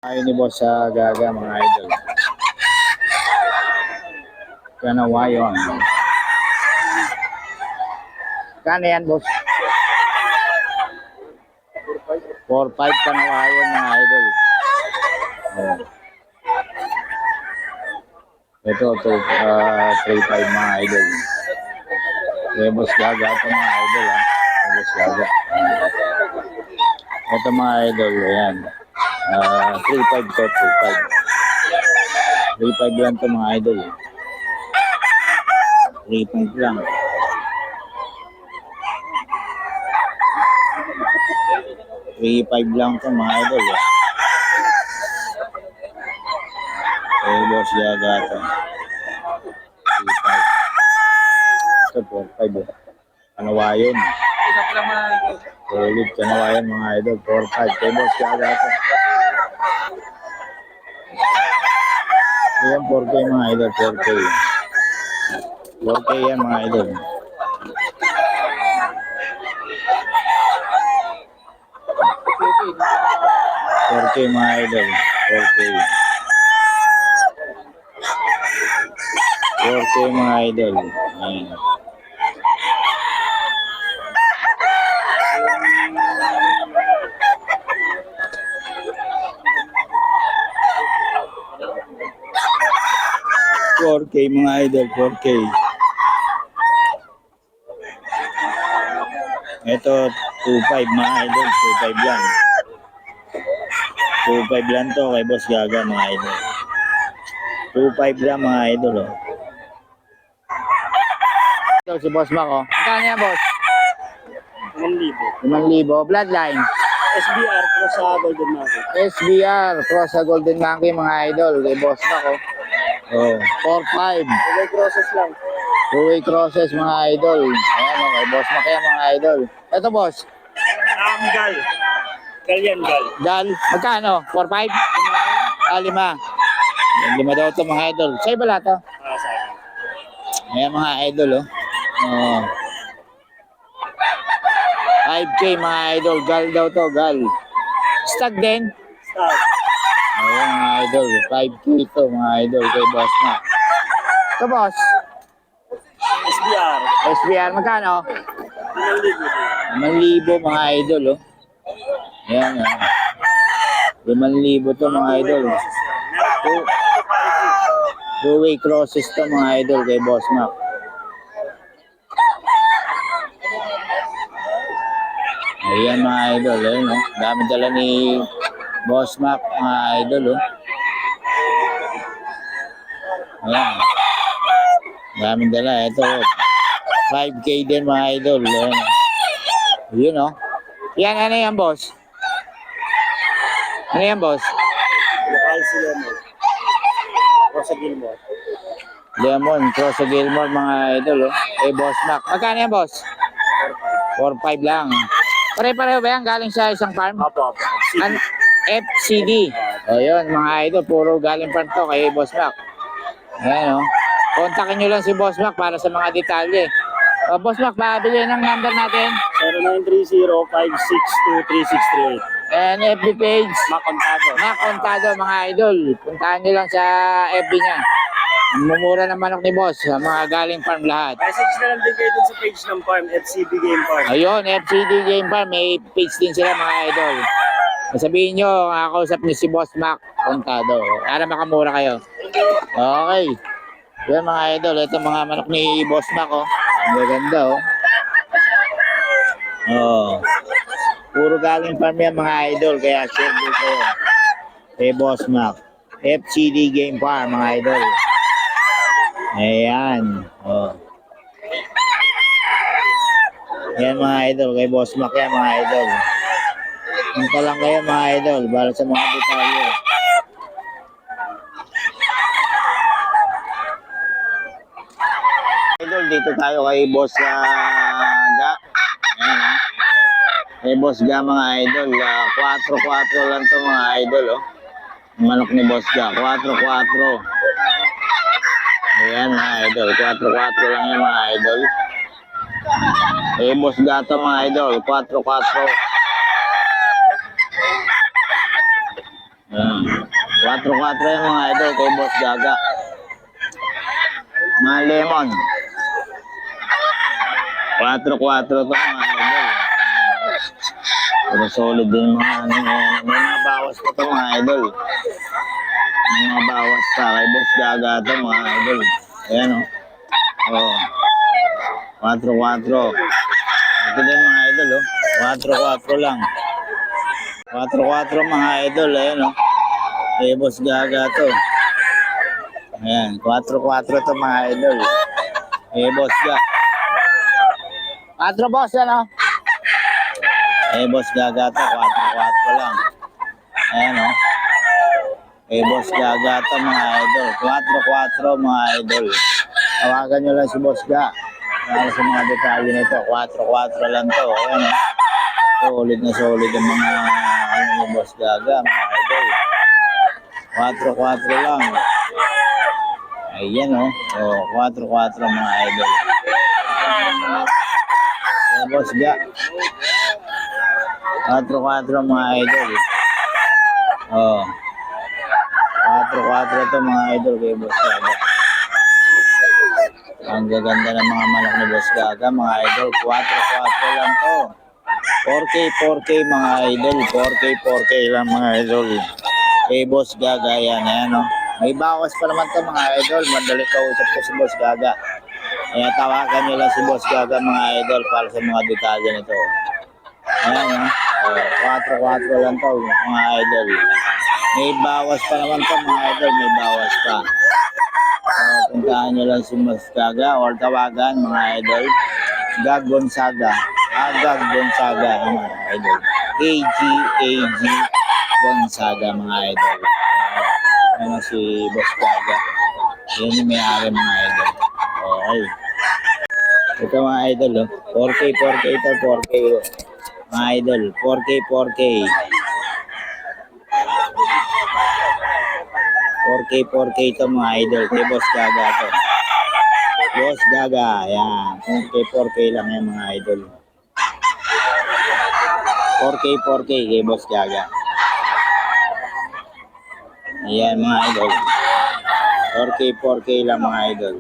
Ayaw ni boss sa gaga mga idol. Kanawayon. Kano yan boss? 4-5 kanawayon mga idol. Oh. Ito, 3-5 mga idol. Kaya boss gaga ito mga idol ha. Boss gaga. Ito mga idol, ayan. 3-5 to 3-5. 3-5 lang ito mga idol. 3-5 lang. Three-five lang ito mga idol. Eh, boss gaga ito. 3-5. Ito, 4-5 eh. Kanawayon. Solid kanawayon mga idol. 4-5. Kaya boss gaga ito. Ayan, 4K mga idol. 4K. 4K yan mga idol. 4K mga idol. 4K. 4K mga idol. Ayan. $4K mga idol. 4K. Ito 2.5 mga idol. 2.5 lang. 2.5 lang to kay boss gaga mga idol. 2.5 lang mga idol. Oh. Ito si boss Mac oh. Magkano yan boss? 5,000. 5,000. Bloodline. SBR ko sa Golden Market. SBR. Cross sa Golden Monkey mga idol. Kay boss Mac oh. Oh, 4.5. Tuloy process lang. Two-way crosses mga idol. Ayan oh. Kay boss Mac yan mga idol. Ito boss. Gal. Gal yan, gal. Dal. Magkano? 4.5? 5. 5 daw ito mga idol. Sa'yo ba lahat to? Sa akin. Ayan mga idol oh. Oh. 5K mga idol. Gal daw to. Gal. Stag din. Start. Ayan mga idol. 5K ito mga idol. Kay boss na. Ito boss. SBR. SBR. Magkano? 5,000. 5,000 mga idol oh. Ayan oh. 5,000 to mga idol. Two-way crosses to mga idol kay boss Mac. Ayan mga idol, ayun oh. Dami dala ni boss Mac mga idol oh. Ayan. Dami dala, ito oh. 5K din mga idol. Ayan. Yun oh. Yan, ano yan boss? Ano yan boss? Lokal si Lemon. Rosa Gilmore. Lemon, cross sa Gilmore mga idol oh. Eh boss Mac. Magkano yan boss? 4.5 lang. Pare-pareho ba yan? Galing sa isang farm? Apo. FCD. O yun mga idol, puro galing farm to kay boss Mac. Ayan oh. Kontakin nyo lang si boss Mac para sa mga detalye. O boss Mac, pabigay ng number natin. 0930-562-3638. And FB page. Makontado. Makontado mga idol. Puntahan nyo lang sa FB niya. Mumura ng manok ni boss. Mga galing farm lahat. Message na lang din kayo dun sa page ng farm, FCB Game Farm. Ayun, FCD Game Farm. May page din sila mga idol. Sabihin nyo, kakausap niyo si boss Mac Contado. Para makamura kayo. Okay. Yan mga idol. Ito mga manok ni boss Mac oh. Ang gaganda oh. Oh. Puro galing farm yan mga idol. Kaya share dito kay boss Mac. FCD Game Farm mga idol. Ayan. Oh. Yan mga idol. Kay boss Mac yan mga idol. Punta lang kayo mga idol. Para sa mga detalye. Idol, dito tayo kay boss Ga. Ayan oh. Kay boss Ga mga idol. 4-4 lang to mga idol oh. Manok ni boss Ga. 4-4. Ayan mga idol. 4-4 lang yan mga idol. Eh boss Ga to mga idol. 4-4. Yan. 4-4 yan mga idol kay Boss Gaga. Mga lemon. 4-4 to mga idol. Pero solid din mga ano. May mga bawas pa to mga idol. May mga bawas pa kay Boss Gaga to mga idol. Ayan o. Oh. 4-4. Ito din mga idol oh. 4-4 lang. 4-4 mga idol. Ayan o. Kay Boss Gaga to. Ayan. 4-4 to mga idol. Kay Boss Gaga. 4 boss ano? Boss Gaga to. 4-4 lang. Ayan o. Boss Gaga to mga idol. 4-4 mga idol. Tawagan nyo lang si Boss Gaga. Para sa mga detalye nito, 4-4 lang to. Ayan, solid na solid ang mga ano ni Boss Gaga, mga idol. 4-4 lang. Ayan, 4-4 mga idol. Boss Gaga. 4-4 mga idol. 4-4 to mga idol kay Boss Gaga. Ang gaganda ng mga manok ni Boss Gaga, mga idol. 4-4 lang to. 4K mga idol. 4K lang mga idol. Kay Boss Gaga yan. Ayan o. May bawas pa naman to mga idol. Madali kausap ko si Boss Gaga. Kaya tawagan nyo lang si Boss Gaga mga idol para sa mga detalye nito. Ayan o. 4-4 lang to mga idol. May bawas pa naman to mga idol. May bawas pa. Puntahan nyo lang si Boss Gaga or tawagan mga idol. Gag Gonzaga. Gag Gonzaga mga idol. AG Gonzaga mga idol. Ano si Boss Gaga. Yan yung may-ari mga idol. Okay. Ito mga idol. 4K ito. 4K. Mga idol. 4K. 4K ito mga idol. Kay Boss Gaga to. Boss Gaga. Ayan. 4K lang yan mga idol. 4K kay Boss Gaga. Ayan mga idol. 4K lang mga idol.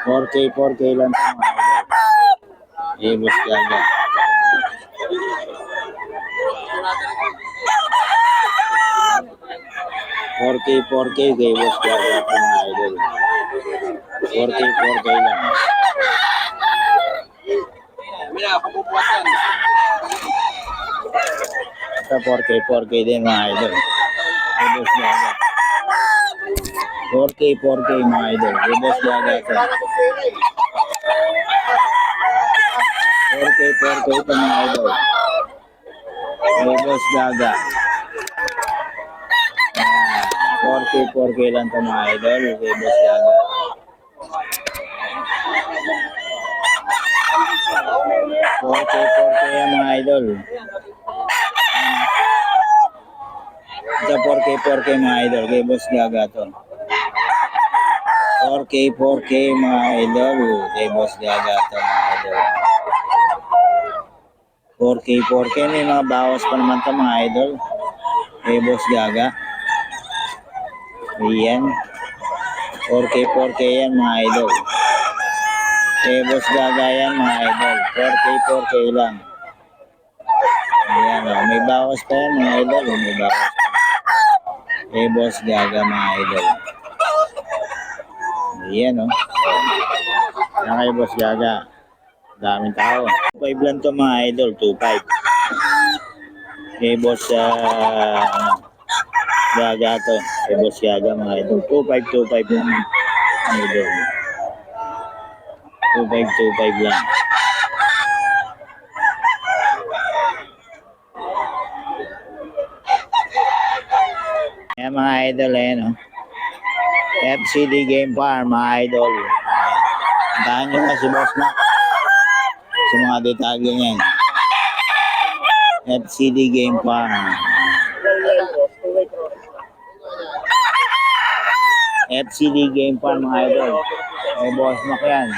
4K lang ito mga idol. Kay Boss Gaga. 4K kay Boss Gaga ito mga idol. 4K lang. Ito 4K din mga idol. Kay Boss Gaga. 4K mga idol. Kay Boss Gaga ito. 4K ito mga idol. Kay Boss Gaga. 4K lang ito mga idol. Kay Boss Gaga. 4K yan mga idol. Ito 4K mga idol. Kay Boss Gaga to. 4K mga idol. Kay Boss Gaga to mga idol. 4K may mga bawas pa naman to mga idol. Kay Boss Gaga. Ayan. 4K yan mga idol. Kay Boss Gaga yan mga idol. 4K lang. Ayan o. May bawas pa yan mga idol. May bawas pa. Kay Boss Gaga mga idol. Ayan o. Ayan kay Boss Gaga. Daming tao. 2.5 lang to mga idol. 2.5. Kay Boss Gaga to. Kay Boss Gaga mga idol. 2.5 lang. Idol. 2.5 lang. Ayan mga idol, ayan o. FCD Game Farm, mga idol. Tahan nyo na si Boss Mac sa mga detalye niyan. FCD Game Farm. FCD Game Farm mga idol. Boss Mac yan.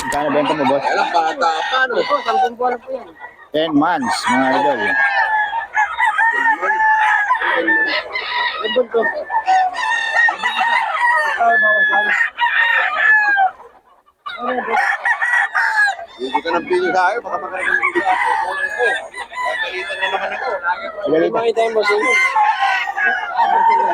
Kano benta mo, boss? Alam, bata pa, no? Ito, 10 buwan na po yan. 10 months, mga idol. Ibon to. Hindi ka nang pili sa akin, baka magkakaroon ng pili ako. Pagkalitan na naman ako. Pagalitan. Makita mo, sino?